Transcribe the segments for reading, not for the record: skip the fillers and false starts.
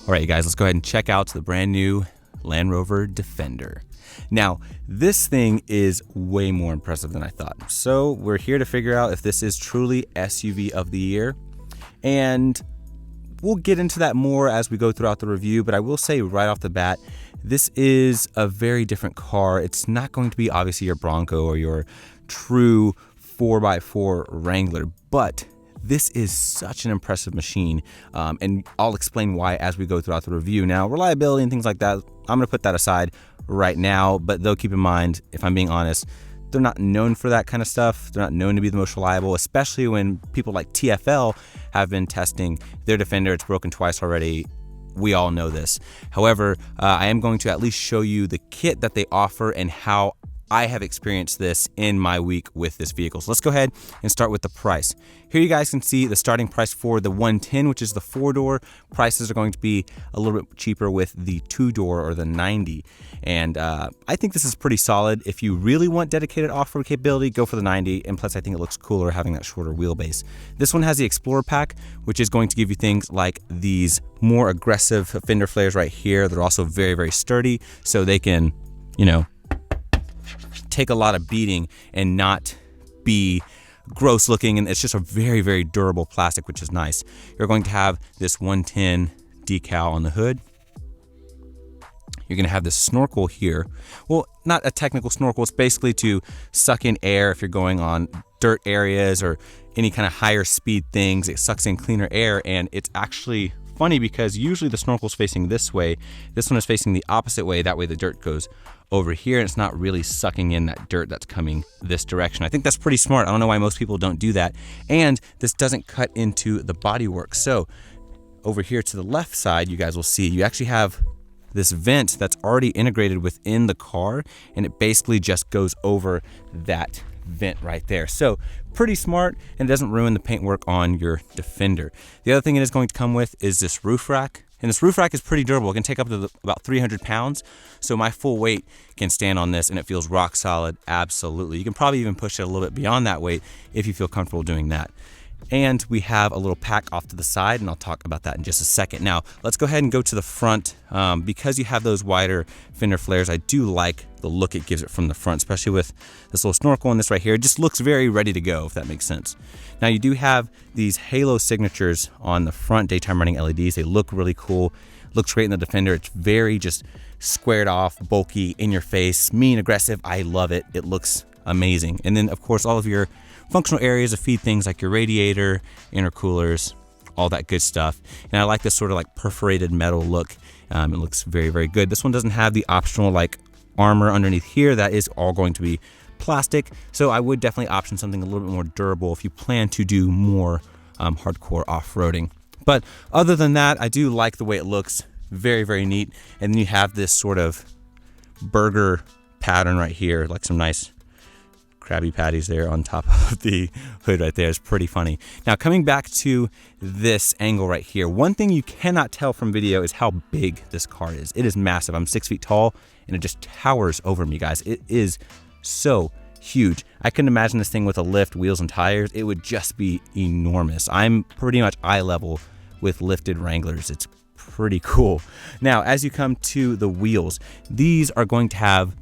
All right, you guys, let's go ahead and check out the brand new Land Rover Defender. Now, this thing is way more impressive than I thought. So we're here to figure out if this is truly SUV of the year. And we'll get into that more as we go throughout the review, but I will say right off the bat, this is a very different car. It's not going to be obviously your Bronco or your true 4x4 Wrangler, but this is such an impressive machine, and I'll explain why as we go throughout the review. Now, reliability and things like that, I'm going to put that aside right now, but though keep in mind, if I'm being honest, they're not known for that kind of stuff. They're not known to be the most reliable, especially when people like TfL have been testing their Defender. It's broken twice already. We all know this. However, I am going to at least show you the kit that they offer and how I have experienced this in my week with this vehicle. So let's go ahead and start with the price. Here you guys can see the starting price for the 110, which is the 4-door. Prices are going to be a little bit cheaper with the 2-door or the 90. And I think this is pretty solid. If you really want dedicated off-road capability, go for the 90. And plus, I think it looks cooler having that shorter wheelbase. This one has the Explorer Pack, which is going to give you things like these more aggressive fender flares right here. They're also very, very sturdy, so they can, you know, take a lot of beating and not be gross looking, and it's just a very, very durable plastic, which is nice. You're going to have this 110 decal on the hood. You're going to have this snorkel here. Well, not a technical snorkel. It's basically to suck in air if you're going on dirt areas or any kind of higher speed things. It sucks in cleaner air, and it's actually funny because usually the snorkel's facing this way. This one is facing the opposite way. That way the dirt goes over here and it's not really sucking in that dirt that's coming this direction. I think that's pretty smart. I don't know why most people don't do that. And this doesn't cut into the bodywork. So over here to the left side, you guys will see you actually have this vent that's already integrated within the car, and it basically just goes over that vent right there. So pretty smart, and it doesn't ruin the paintwork on your Defender. The other thing it is going to come with is this roof rack. And this roof rack is pretty durable. It can take up to about 300 pounds. So my full weight can stand on this and it feels rock solid. Absolutely. You can probably even push it a little bit beyond that weight if you feel comfortable doing that. And we have a little pack off to the side, and I'll talk about that in just a second. Now, let's go ahead and go to the front. Because you have those wider fender flares, I do like the look it gives it from the front, especially with this little snorkel and this right here. It just looks very ready to go, if that makes sense. Now, you do have these halo signatures on the front daytime running LEDs. They look really cool. Looks great in the Defender. It's very just squared off, bulky, in your face, mean, aggressive. I love it. It looks amazing. And then, of course, all of your functional areas to feed things like your radiator, intercoolers, all that good stuff. And I like this sort of like perforated metal look. It looks very, very good. This one doesn't have the optional like armor underneath here. That is all going to be plastic. So I would definitely option something a little bit more durable if you plan to do more hardcore off-roading. But other than that, I do like the way it looks. Very, very neat. And then you have this sort of burger pattern right here, like some nice Krabby Patties there on top of the hood right there. Is pretty funny. Now, coming back to this angle right here, one thing you cannot tell from video is how big this car is. It is massive. I'm 6 feet tall and it just towers over me, guys. It is so huge. I couldn't imagine this thing with a lift, wheels, and tires. It would just be enormous. I'm pretty much eye level with lifted Wranglers. It's pretty cool. Now, as you come to the wheels, these are going to have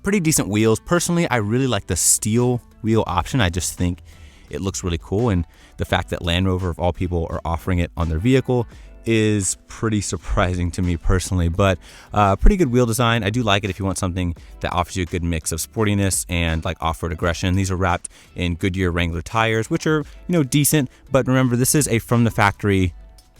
pretty decent wheels. Personally, I really like the steel wheel option. I just think it looks really cool, and the fact that Land Rover, of all people, are offering it on their vehicle is pretty surprising to me personally, but pretty good wheel design. I do like it if you want something that offers you a good mix of sportiness and like off-road aggression. These are wrapped in Goodyear Wrangler tires, which are, you know, decent, but remember, this is a from the factory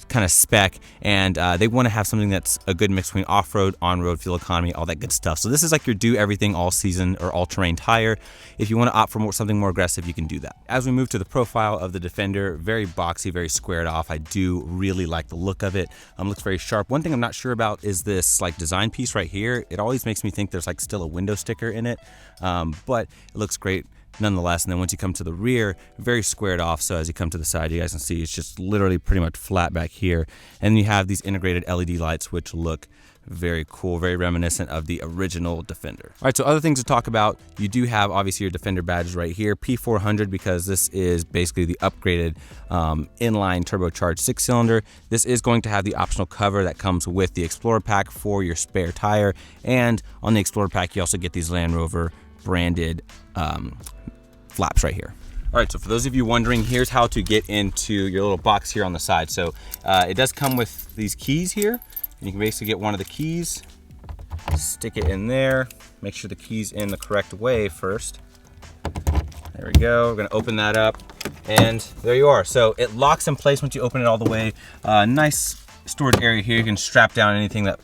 kind of spec, and they want to have something that's a good mix between off-road, on-road, fuel economy, all that good stuff. So this is like your do everything all season or all-terrain tire. If you want to opt for something more aggressive, you can do that. As we move to the profile of the Defender, very boxy, very squared off. I do really like the look of it. Looks very sharp. One thing I'm not sure about is this like design piece right here. It always makes me think there's like still a window sticker in it, but it looks great nonetheless. And then once you come to the rear, very squared off. So as you come to the side, you guys can see it's just literally pretty much flat back here. And you have these integrated LED lights, which look Very cool, very reminiscent of the original Defender. All right, so other things to talk about. You do have obviously your Defender badges right here, P400, because this is basically the upgraded inline turbocharged 6-cylinder. This is going to have the optional cover that comes with the Explorer pack for your spare tire. And on the Explorer pack, you also get these Land Rover branded flaps right here. All right, so for those of you wondering, here's how to get into your little box here on the side. So it does come with these keys here. And you can basically get one of the keys, stick it in there, make sure the key's in the correct way first. There we go, we're gonna open that up, and there you are. So it locks in place once you open it all the way. Nice storage area here. You can strap down anything that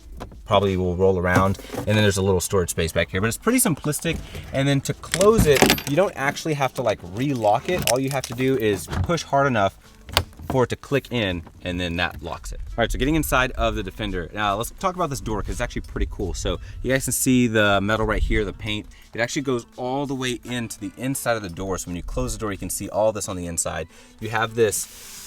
probably will roll around, and then there's a little storage space back here, but it's pretty simplistic. And then to close it, you don't actually have to like re-lock it. All you have to do is push hard enough for it to click in, and then that locks it. All right, so getting inside of the Defender. Now let's talk about this door, because it's actually pretty cool. So you guys can see the metal right here, the paint. It actually goes all the way into the inside of the door. So when you close the door, you can see all this on the inside. You have this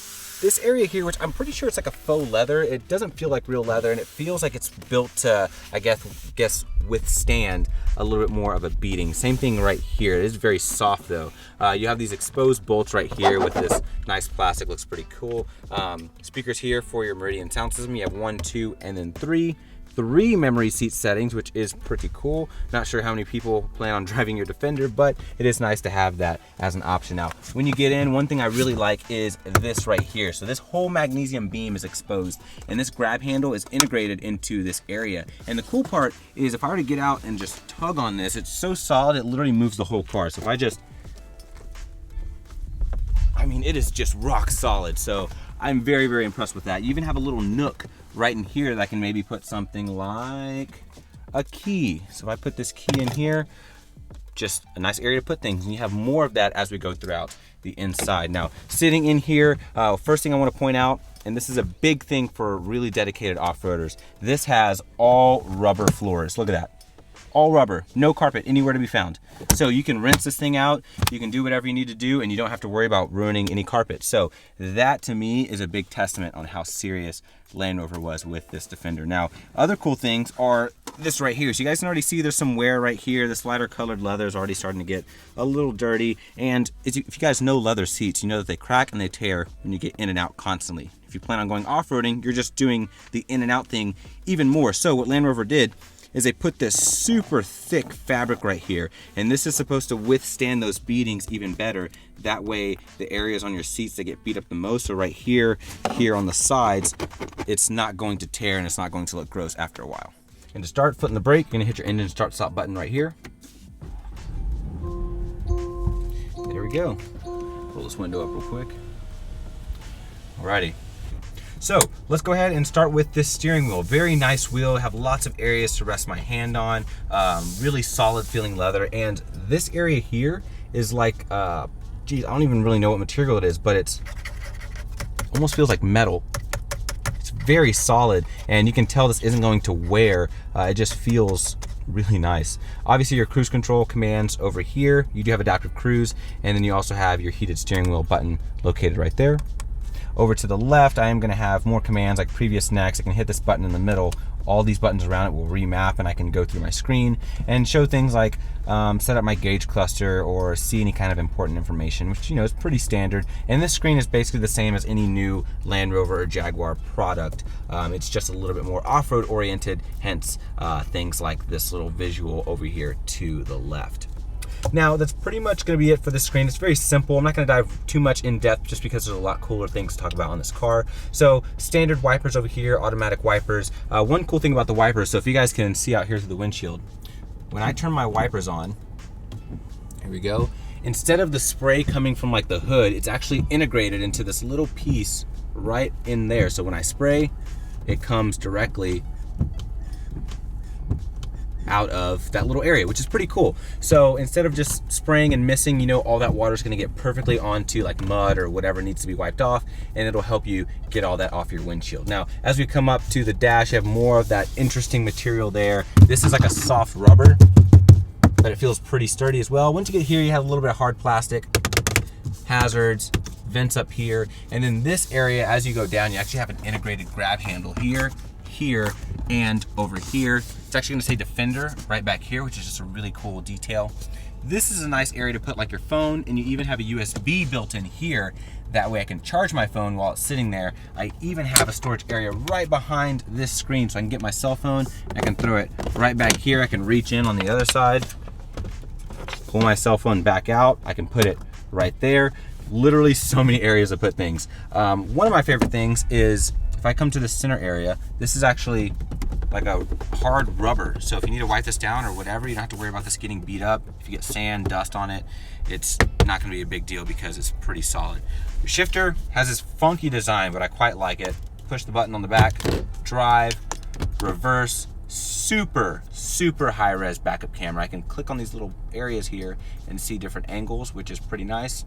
area here, which I'm pretty sure it's like a faux leather. It doesn't feel like real leather, and it feels like it's built to, I guess withstand a little bit more of a beating. Same thing right here. It is very soft though. You have these exposed bolts right here with this nice plastic, looks pretty cool. Speakers here for your Meridian sound system. You have 1, 2, and then 3 memory seat settings, which is pretty cool. Not sure how many people plan on driving your Defender, but it is nice to have that as an option. Now, when you get in, one thing I really like is this right here. So this whole magnesium beam is exposed, and this grab handle is integrated into this area. And the cool part is if I were to get out and just tug on this, it's so solid, it literally moves the whole car. So if I mean, it is just rock solid. So I'm very, very impressed with that. You even have a little nook right in here that I can maybe put something like a key. So if I put this key in here, just a nice area to put things, and you have more of that as we go throughout the inside. Now, sitting in here, first thing I want to point out, and this is a big thing for really dedicated off-roaders, this has all rubber floors. Look at that. All rubber, no carpet anywhere to be found. So you can rinse this thing out, you can do whatever you need to do, and you don't have to worry about ruining any carpet. So that to me is a big testament on how serious Land Rover was with this Defender. Now, other cool things are this right here. So you guys can already see there's some wear right here. This lighter colored leather is already starting to get a little dirty. And if you guys know leather seats, you know that they crack and they tear when you get in and out constantly. If you plan on going off-roading, you're just doing the in and out thing even more. So what Land Rover did is they put this super thick fabric right here, and this is supposed to withstand those beatings even better. That way the areas on your seats that get beat up the most, so right here on the sides, it's not going to tear and it's not going to look gross after a while. And to start, foot in the brake, you're gonna hit your engine start stop button right here. There we go. Pull this window up real quick. Alrighty. So let's go ahead and start with this steering wheel. Very nice wheel, have lots of areas to rest my hand on, really solid feeling leather. And this area here is like, geez, I don't even really know what material it is, but it's almost feels like metal. It's very solid, and you can tell this isn't going to wear. It just feels really nice. Obviously your cruise control commands over here. You do have adaptive cruise, and then you also have your heated steering wheel button located right there. Over to the left, I am going to have more commands like previous, next. I can hit this button in the middle. All these buttons around it will remap, and I can go through my screen and show things like set up my gauge cluster or see any kind of important information, which, you know, is pretty standard. And this screen is basically the same as any new Land Rover or Jaguar product. It's just a little bit more off-road oriented, hence things like this little visual over here to the left. Now, that's pretty much going to be it for this screen. It's very simple. I'm not going to dive too much in depth just because there's a lot cooler things to talk about on this car. So standard wipers over here, automatic wipers. One cool thing about the wipers, so if you guys can see out here through the windshield, when I turn my wipers on, here we go, instead of the spray coming from like the hood, it's actually integrated into this little piece right in there. So when I spray, it comes directly out of that little area, which is pretty cool. So instead of just spraying and missing, you know, all that water is going to get perfectly onto like mud or whatever needs to be wiped off, and it'll help you get all that off your windshield. Now, as we come up to the dash, you have more of that interesting material there. This is like a soft rubber, but it feels pretty sturdy as well. Once you get here, you have a little bit of hard plastic, hazards, vents up here, and then this area, as you go down, you actually have an integrated grab handle here, And over here, it's actually gonna say Defender right back here, which is just a really cool detail. This is a nice area to put like your phone, and you even have a USB built in here. That way I can charge my phone while it's sitting there. I even have a storage area right behind this screen, so I can get my cell phone, I can throw it right back here. I can reach in on the other side, pull my cell phone back out. I can put it right there. Literally so many areas to put things. One of my favorite things is if I come to the center area, this is actually like a hard rubber. So if you need to wipe this down or whatever, you don't have to worry about this getting beat up. If you get sand, dust on it, it's not gonna be a big deal because it's pretty solid. Your shifter has this funky design, but I quite like it. Push the button on the back, drive, reverse, super high res backup camera. I can click on these little areas here and see different angles, which is pretty nice.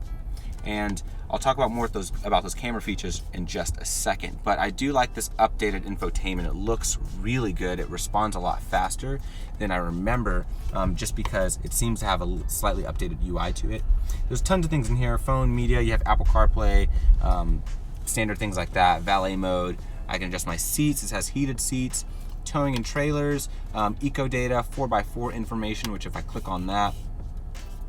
And I'll talk about more about those camera features in just a second. But I do like this updated infotainment. It looks really good. It responds a lot faster than I remember, just because it seems to have a slightly updated UI to it. There's tons of things in here: phone, media, you have Apple CarPlay, standard things like that, valet mode. I can adjust my seats. This has heated seats, towing and trailers, eco data, 4x4 information, which if I click on that,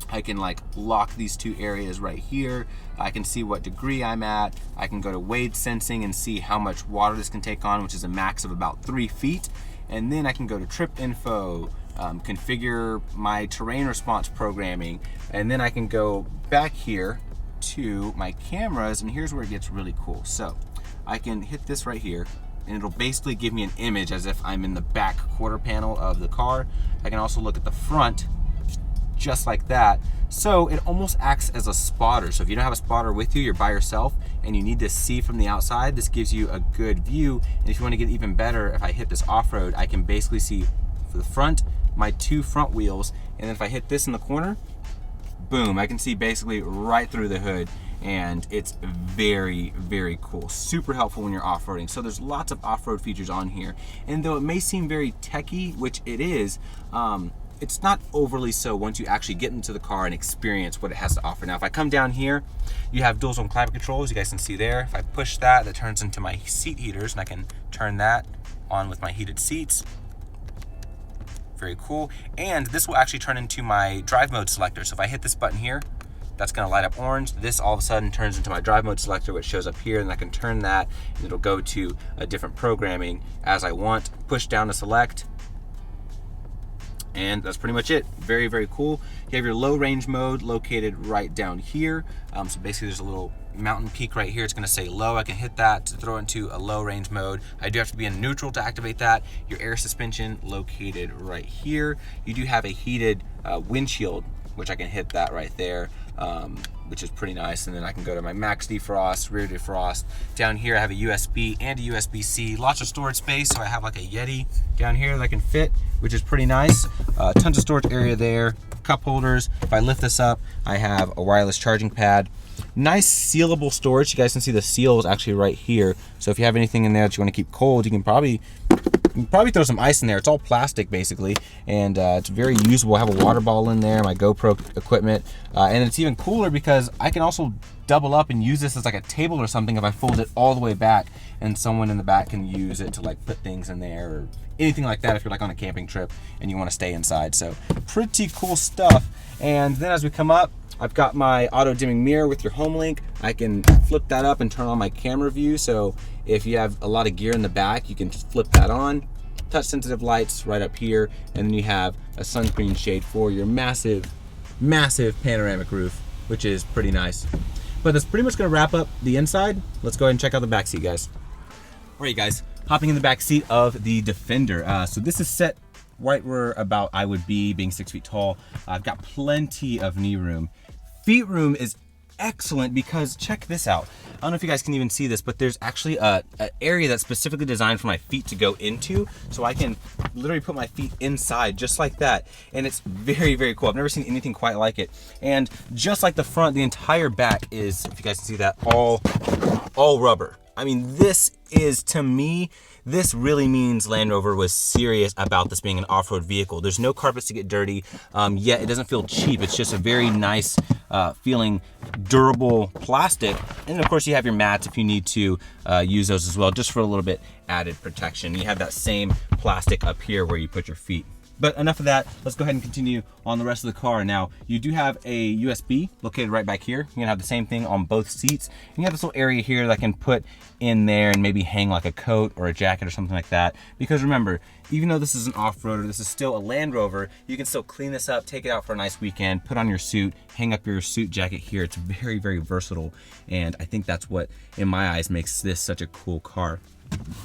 I can like lock these two areas right here. I can see what degree I'm at. I can go to wade sensing and see how much water this can take on, which is a max of about 3 feet. And then I can go to trip info, configure my terrain response programming, and then I can go back here to my cameras, and here's where it gets really cool. So I can hit this right here, and it'll basically give me an image as if I'm in the back quarter panel of the car. I can also look at the front just like that. So it almost acts as a spotter. So if you don't have a spotter with you, you're by yourself and you need to see from the outside, this gives you a good view. And if you want to get even better, if I hit this off-road, I can basically see for the front, my 2 front wheels. And then if I hit this in the corner, boom, I can see basically right through the hood. And it's very cool. Super helpful when you're off-roading. So there's lots of off-road features on here. And though it may seem very techy, which it is, it's not overly so once you actually get into the car and experience what it has to offer. Now, if I come down here, you have dual zone climate controls. You guys can see there. If I push that, that turns into my seat heaters, and I can turn that on with my heated seats. Very cool. And this will actually turn into my drive mode selector. So if I hit this button here, that's gonna light up orange. This all of a sudden turns into my drive mode selector, which shows up here, and I can turn that, and it'll go to a different programming as I want. Push down to select, and that's pretty much it. Very cool. You have your low range mode located right down here. So basically there's a little mountain peak right here. It's gonna say low. I can hit that to throw into a low range mode. I do have to be in neutral to activate that. Your air suspension located right here. You do have a heated windshield, which I can hit that right there, which is pretty nice. And then I can go to my max defrost, rear defrost. Down here I have a USB and a USB-C. Lots of storage space, so I have like a Yeti down here that I can fit, which is pretty nice. Tons of storage area there. Cup holders. If I lift this up, I have a wireless charging pad. Nice sealable storage. You guys can see the seal is actually right here. So if you have anything in there that you want to keep cold, you can probably throw some ice in there. It's all plastic basically, and it's very usable. I have a water bottle in there, my GoPro equipment, and it's even cooler because I can also double up and use this as like a table or something if I fold it all the way back, and someone in the back can use it to like put things in there or anything like that if you're like on a camping trip and you want to stay inside. So pretty cool stuff. And then as we come up, I've got my auto dimming mirror with your home link. I can flip that up and turn on my camera view. So if you have a lot of gear in the back, you can just flip that on. Touch sensitive lights right up here. And then you have a sunscreen shade for your massive panoramic roof, which is pretty nice. But that's pretty much gonna wrap up the inside. Let's go ahead and check out the back seat, guys. All right, guys, hopping in the back seat of the Defender. So this is set right where about I would be, being 6 feet tall. I've got plenty of knee room. Feet room is excellent because check this out. I don't know if you guys can even see this, but there's actually an area that's specifically designed for my feet to go into, so I can literally put my feet inside just like that, and it's very cool. I've never seen anything quite like it. And just like the front, the entire back is, if you guys can see that, all rubber. I mean, this is, to me, this really means Land Rover was serious about this being an off-road vehicle. There's no carpets to get dirty, yet it doesn't feel cheap. It's just a very nice feeling, durable plastic And then of course you have your mats if you need to use those as well, just for a little bit added protection. You have that same plastic up here where you put your feet. But enough of that, let's go ahead and continue on the rest of the car. Now, you do have a USB located right back here. You're gonna have the same thing on both seats. And you have this little area here that I can put in there and maybe hang like a coat or a jacket or something like that. Because remember, even though this is an off-roader, this is still a Land Rover, you can still clean this up, take it out for a nice weekend, put on your suit, hang up your suit jacket here. It's very, very versatile. And I think that's what, in my eyes, makes this such a cool car.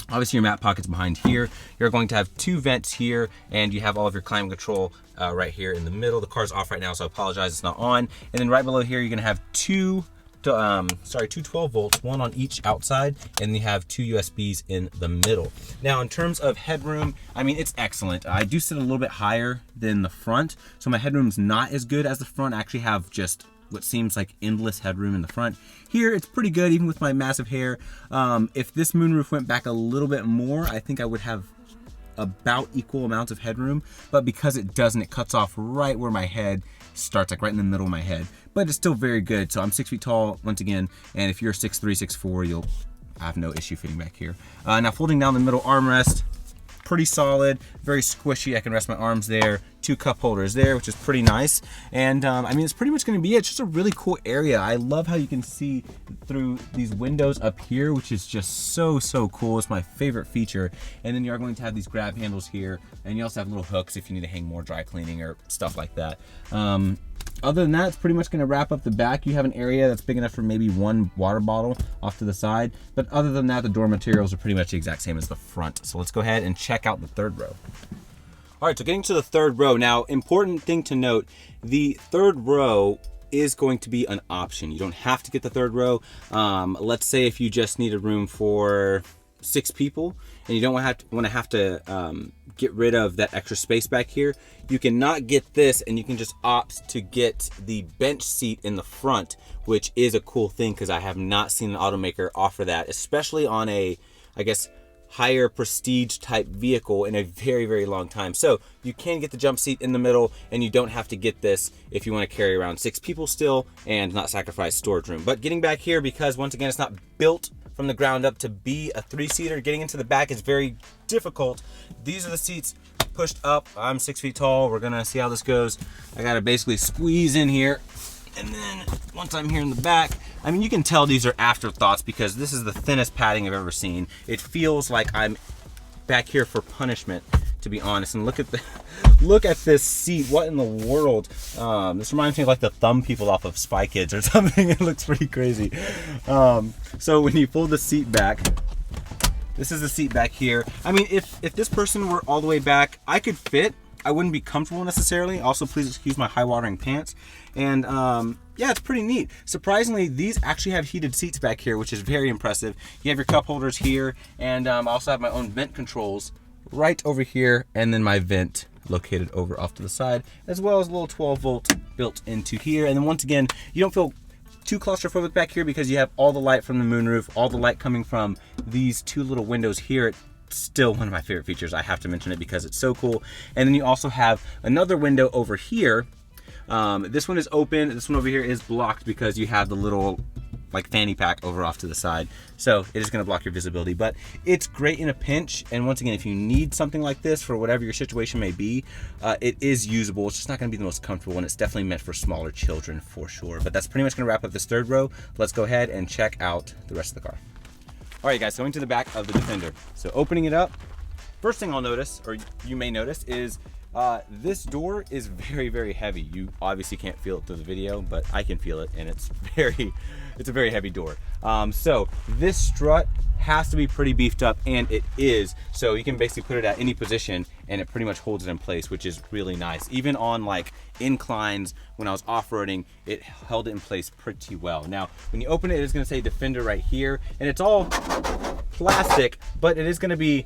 Obviously your mat pocket's behind here. You're going to have 2 vents here, and you have all of your climate control right here in the middle. The car's off right now, so I apologize, it's not on. And then right below here, you're gonna have two 12 volts, one on each outside, and you have 2 USBs in the middle. Now, in terms of headroom, I mean, it's excellent. I do sit a little bit higher than the front, so my headroom's not as good as the front. I actually have just what seems like endless headroom in the front. Here, it's pretty good, even with my massive hair. If this moonroof went back a little bit more, I think I would have about equal amounts of headroom, but because it doesn't, it cuts off right where my head starts, like right in the middle of my head. But it's still very good. So I'm 6 feet tall, once again, and if you're 6'3", 6'4", you'll have no issue fitting back here. Now, folding down the middle armrest, pretty solid, very squishy. I can rest my arms there. 2 cup holders there, which is pretty nice. And I mean, it's pretty much gonna be it. It's just a really cool area. I love how you can see through these windows up here, which is just so cool. It's my favorite feature. And then you are going to have these grab handles here, and you also have little hooks if you need to hang more dry cleaning or stuff like that. Other than that, it's pretty much gonna wrap up the back. You have an area that's big enough for maybe 1 water bottle off to the side. But other than that, the door materials are pretty much the exact same as the front. So let's go ahead and check out the 3rd row. All right, so getting to the 3rd row. Now, important thing to note, the 3rd row is going to be an option. You don't have to get the 3rd row. Let's say if you just need a room for 6 people and you don't want to have to get rid of that extra space back here, you cannot get this, and you can just opt to get the bench seat in the front, which is a cool thing because I have not seen an automaker offer that, especially on a, I guess, higher prestige type vehicle in a very long time. So you can get the jump seat in the middle, and you don't have to get this if you want to carry around 6 people still and not sacrifice storage room. But getting back here, because once again, it's not built from the ground up to be a 3-seater, getting into the back is very difficult. These are the seats pushed up. I'm 6 feet tall. We're gonna see how this goes. I gotta basically squeeze in here, and then once I'm here in the back, I mean, you can tell these are afterthoughts because this is the thinnest padding I've ever seen. It feels like I'm back here for punishment, to be honest. And look at this seat. What in the world? This reminds me of like the thumb people off of Spy Kids or something. It looks pretty crazy. So when you pull the seat back, this is the seat back here. I mean, if this person were all the way back, I could fit. I wouldn't be comfortable necessarily. Also, please excuse my high-watering pants. And yeah, it's pretty neat. Surprisingly, these actually have heated seats back here, which is very impressive. You have your cup holders here, and I also have my own vent controls right over here, and then my vent located over off to the side, as well as a little 12-volt built into here. And then once again, you don't feel too claustrophobic back here because you have all the light from the moonroof, all the light coming from these 2 little windows here. Still one of my favorite features. I have to mention it because it's so cool. And then you also have another window over here. This one is open. This one over here is blocked because you have the little like fanny pack over off to the side. So it is going to block your visibility, but it's great in a pinch. And once again, if you need something like this for whatever your situation may be, it is usable. It's just not going to be the most comfortable, and it's definitely meant for smaller children for sure. But that's pretty much going to wrap up this 3rd row. Let's go ahead and check out the rest of the car. All right, guys, going to the back of the Defender. So opening it up, first thing I'll notice, or you may notice, is this door is very heavy. You obviously can't feel it through the video, but I can feel it, and it's a very heavy door. So this strut has to be pretty beefed up, and it is. So you can basically put it at any position, and it pretty much holds it in place, which is really nice. Even on like inclines, when I was off-roading, it held it in place pretty well. Now, when you open it, it's gonna say Defender right here, and it's all plastic, but it is gonna be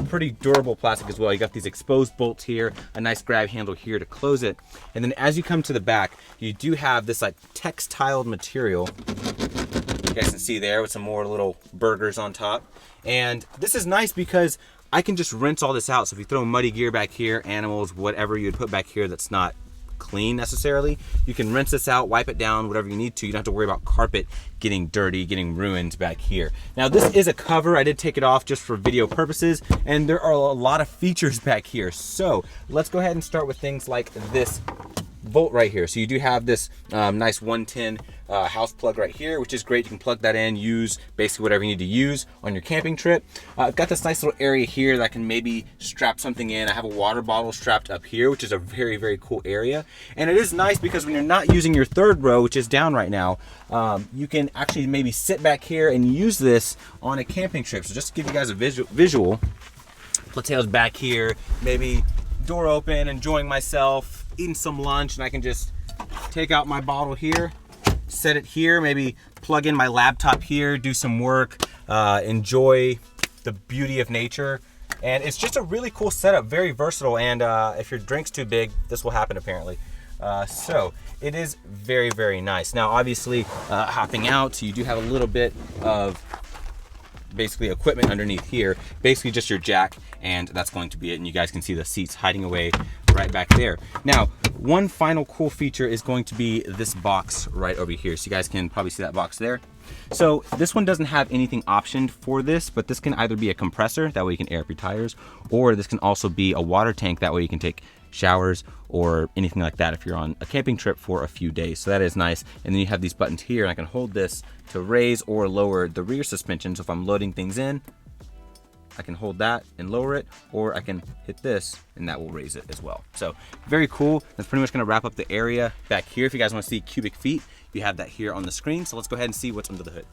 pretty durable plastic as well. You got these exposed bolts here, a nice grab handle here to close it. And then as you come to the back, you do have this like textiled material. You guys can see there with some more little burgers on top. And this is nice because I can just rinse all this out. So if you throw muddy gear back here, animals, whatever you'd put back here that's not clean necessarily. You can rinse this out, wipe it down, whatever you need to. You don't have to worry about carpet getting dirty, getting ruined back here. Now this is a cover. I did take it off just for video purposes, and there are a lot of features back here. So let's go ahead and start with things like this bolt right here. So you do have this nice 110 house plug right here, which is great. You can plug that in, use basically whatever you need to use on your camping trip. I've got this nice little area here that I can maybe strap something in. I have a water bottle strapped up here, which is a very, very cool area. And it is nice because when you're not using your third row, which is down right now, you can actually maybe sit back here and use this on a camping trip. So just to give you guys a visual, let's say I was back here, maybe door open, enjoying myself, eating some lunch, and I can just take out my bottle here, set it here, maybe plug in my laptop here, do some work, enjoy the beauty of nature. And it's just a really cool setup, very versatile. And if your drink's too big, this will happen apparently. So it is very, very nice. Now, obviously, hopping out, you do have a little bit of basically equipment underneath here, basically just your jack, and that's going to be it. And you guys can see the seats hiding away right back there. Now, one final cool feature is going to be this box right over here. So you guys can probably see that box there. So this one doesn't have anything optioned for this, but this can either be a compressor, that way you can air up your tires, or this can also be a water tank, that way you can take showers or anything like that if you're on a camping trip for a few days. So that is nice. And then you have these buttons here, and I can hold this to raise or lower the rear suspension. So if I'm loading things in, I can hold that and lower it, or I can hit this and that will raise it as well. So very cool. That's pretty much gonna wrap up the area back here. If you guys wanna see cubic feet, you have that here on the screen. So let's go ahead and see what's under the hood.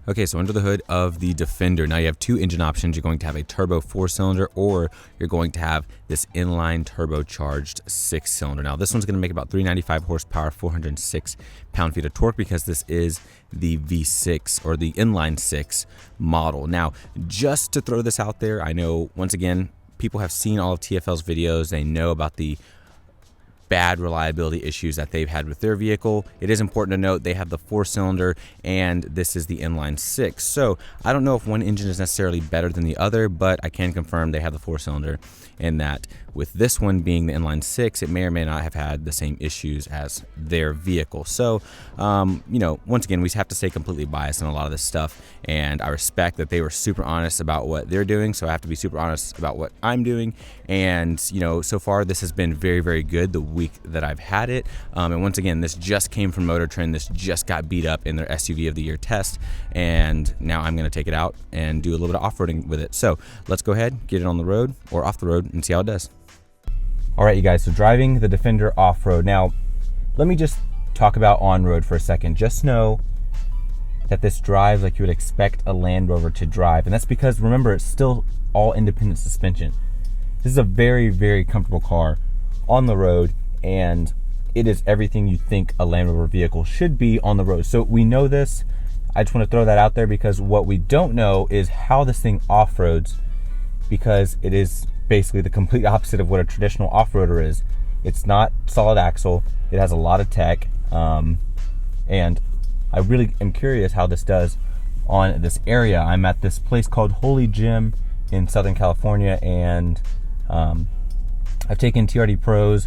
Okay, so under the hood of the Defender, now you have two engine options. You're going to have a turbo 4-cylinder, or you're going to have this inline turbocharged 6-cylinder. Now this one's gonna make about 395 horsepower, 406 pound-feet of torque, because this is the V6 or the inline 6 model. Now, just to throw this out there, I know once again, people have seen all of TFL's videos. They know about the bad reliability issues that they've had with their vehicle. It is important to note they have the 4-cylinder and this is the inline 6. So I don't know if one engine is necessarily better than the other, but I can confirm they have the 4-cylinder, and that with this one being the inline 6, it may or may not have had the same issues as their vehicle. So, you know, once again, we have to stay completely biased on a lot of this stuff, and I respect that they were super honest about what they're doing, so I have to be super honest about what I'm doing. And, you know, so far this has been very, very good the week that I've had it. And once again, this just came from Motor Trend. This just got beat up in their SUV of the year test, and now I'm going to take it out and do a little bit of off-roading with it. So let's go ahead, get it on the road or off the road and see how it does. All right, you guys, so driving the Defender off-road. Now, let me just talk about on-road for a second. Just know that this drives like you would expect a Land Rover to drive. And that's because, remember, it's still all independent suspension. This is a very, very comfortable car on the road, and it is everything you think a Land Rover vehicle should be on the road. So we know this. I just want to throw that out there, because what we don't know is how this thing off-roads, because it is basically the complete opposite of what a traditional off-roader is. It's not solid axle. It has a lot of tech, and I really am curious how this does on this area. I'm at this place called Holy Gym in Southern California, and I've taken TRD Pros,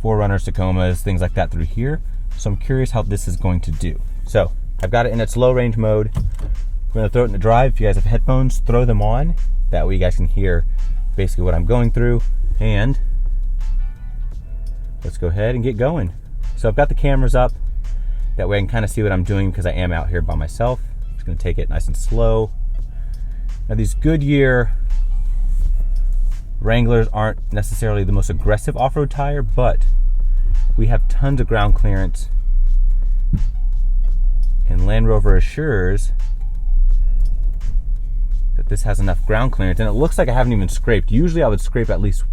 4Runners, Tacomas, things like that through here. So I'm curious how this is going to do. So I've got it in its low range mode. We're gonna throw it in the drive. If you guys have headphones, throw them on. That way you guys can hear basically what I'm going through. And let's go ahead and get going. So I've got the cameras up. That way I can kind of see what I'm doing, because I am out here by myself. I'm just gonna take it nice and slow. Now these Goodyear Wranglers aren't necessarily the most aggressive off-road tire, but we have tons of ground clearance, and Land Rover assures that this has enough ground clearance, and it looks like I haven't even scraped. Usually I would scrape at least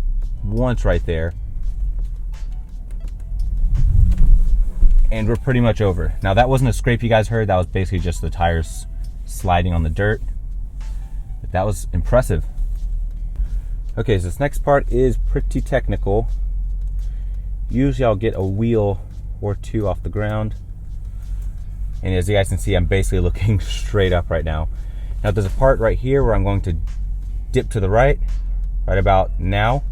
once right there, and we're pretty much over. Now that wasn't a scrape you guys heard, that was basically just the tires sliding on the dirt, but that was impressive. Okay, so this next part is pretty technical. Usually I'll get a wheel or two off the ground, and as you guys can see, I'm basically looking straight up right now. Now there's a part right here where I'm going to dip to the right about now.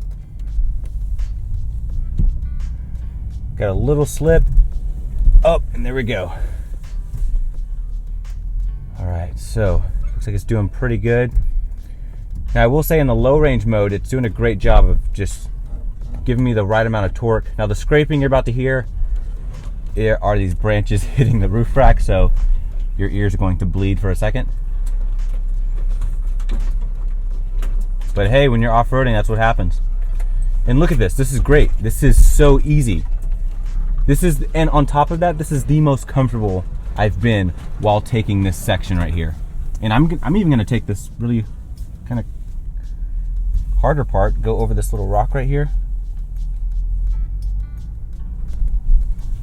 Got a little slip. Oh, and there we go. All right, so looks like it's doing pretty good. Now I will say in the low range mode, it's doing a great job of just giving me the right amount of torque. Now the scraping you're about to hear are these branches hitting the roof rack, so your ears are going to bleed for a second. But hey, when you're off-roading, that's what happens. And look at this, this is great. This is so easy. And on top of that, this is the most comfortable I've been while taking this section right here. And I'm even gonna take this really kind of harder part, go over this little rock right here.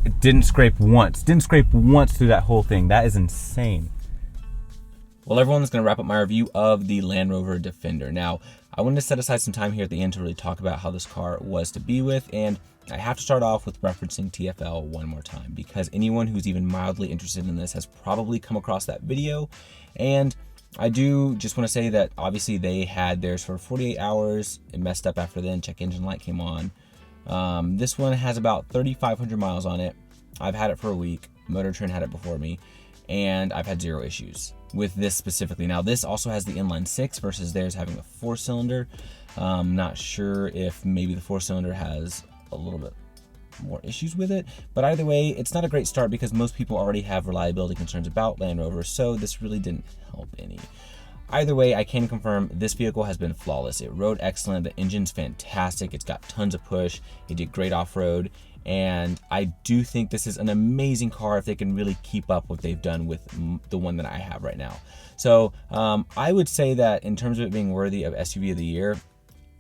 It didn't scrape once through that whole thing. That is insane. Well, everyone, that's going to wrap up my review of the Land Rover Defender. Now, I wanted to set aside some time here at the end to really talk about how this car was to be with, and I have to start off with referencing TFL one more time, because anyone who's even mildly interested in this has probably come across that video. And I do just want to say that obviously they had theirs for 48 hours. It messed up after then. Check engine light came on. This one has about 3,500 miles on it. I've had it for a week. Motor Trend had it before me, and I've had 0 issues with this specifically. Now, this also has the inline 6 versus theirs having a 4-cylinder. Not sure if maybe the 4-cylinder has a little bit more issues with it, but either way, it's not a great start because most people already have reliability concerns about Land Rover, so this really didn't help any. Either way, I can confirm this vehicle has been flawless. It rode excellent. The engine's fantastic. It's got tons of push. It did great off-road. And I do think this is an amazing car if they can really keep up what they've done with the one that I have right now. So I would say that in terms of it being worthy of SUV of the year,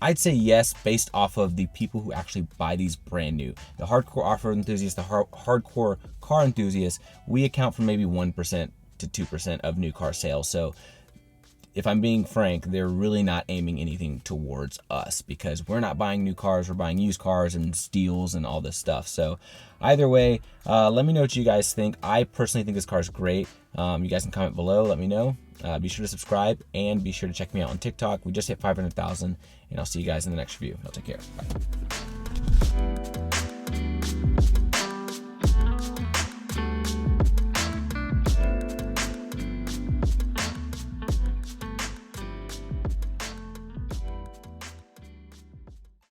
I'd say yes, based off of the people who actually buy these brand new. The hardcore off-road enthusiasts, the hardcore car enthusiasts, we account for maybe 1% to 2% of new car sales. So if I'm being frank, they're really not aiming anything towards us because we're not buying new cars, we're buying used cars and steals and all this stuff. So either way, let me know what you guys think. I personally think this car is great. You guys can comment below, let me know. Be sure to subscribe and be sure to check me out on TikTok. We just hit 500,000 and I'll see you guys in the next review. I'll take care. Bye.